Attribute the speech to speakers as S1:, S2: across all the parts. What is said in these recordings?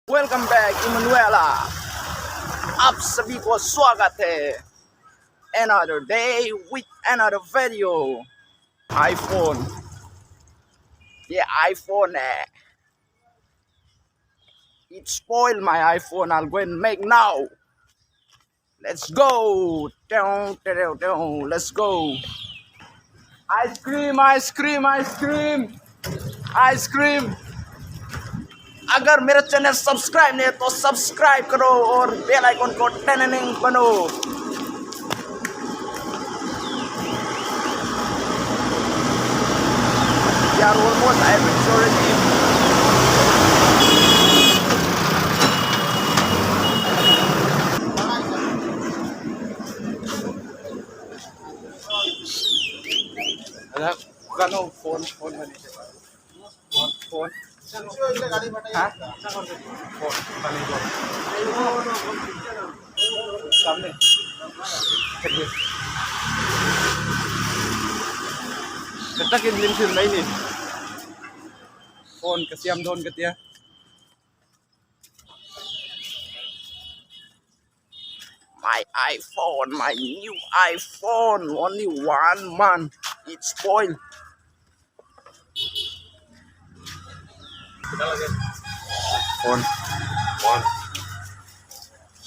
S1: Welcome back Immanuela। आप सभी को स्वागत है another day with another video। iPhone, ये iPhone है। It spoiled my iPhone। I'll go and make now। Let's go। Let's go। Ice cream, ice cream, ice cream, ice cream। अगर मेरा channel subscribe नहीं है तो सब्सक्राइब करो और bell icon को टननिंग बनो। यार ऑलमोस्ट आई रिच ऑलरेडी। कनो फोन फोन में फोन फोन हाँ सामने kita kirim film na ini phone kasiam doon katya my iPhone, my new iPhone, only 1 month it's spoiled। phone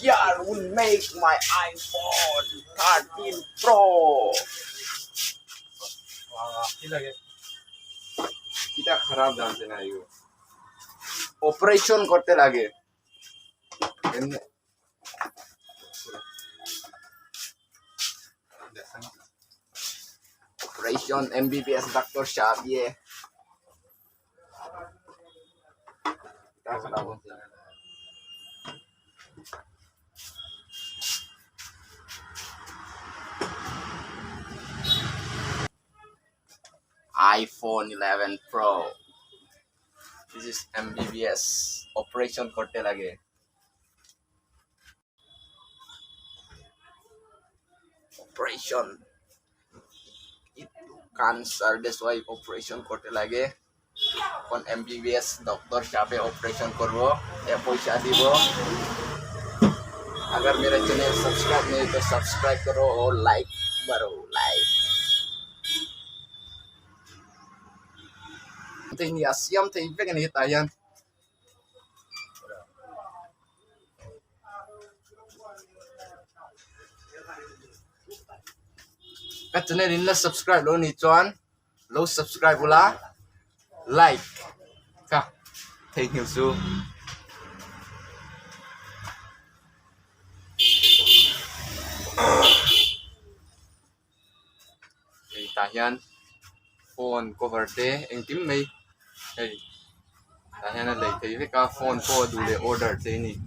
S1: here will make my iPhone 13 Pro। kita खराब जानते ना यो operation करते लगे operation MBBS doctor साहब ये iPhone 11 Pro। This is MBBS operation करते लगे। Operation cancer, that's why operation करते लगे। कौन MBBS डॉक्टर शापे operation करवो या पैसा दीवो। अगर मेरा चैनल सब्सक्राइब नहीं तो सब्सक्राइब करो और लाइक करो like. Ini asiam teh pengen kita yan. Kat channel ini subscribe lo ni chuan, lo subscribe ula, like, ka, thank you so. Kita yan phone cover teh, yang tim mai. Hey, tanya na lagi tapi ka phone ko dulu order te ni.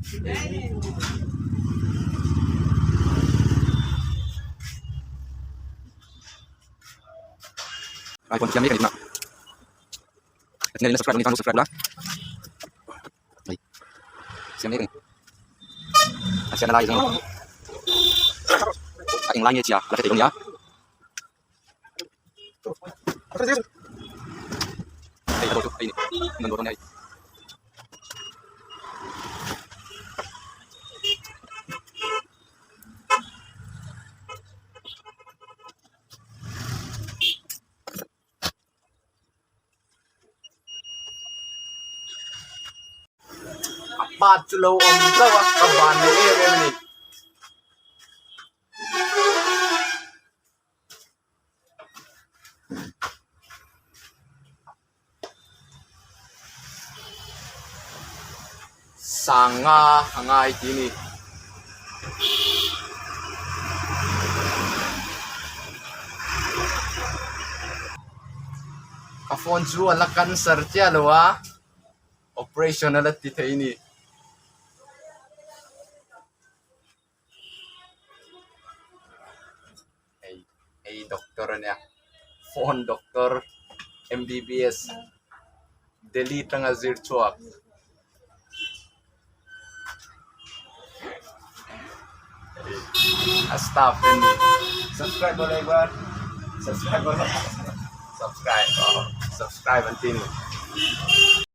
S1: iPhone siam ni kan nak. Channel ni subscribe ni kan subscribe lah. Hey, siam ni kan. Asyik nak lagi sana. Yang lain je lah, lah kita ya. Ini menurutnya apa culo om jawa kabane ini sanga hangai ini ka phone ju ala cancer tia loa operation ala ti the ini ay doktor niya phone doktor MBBS delete nga zirchuak stop ini subscribe boleh buat subscribe boleh subscribe nanti nih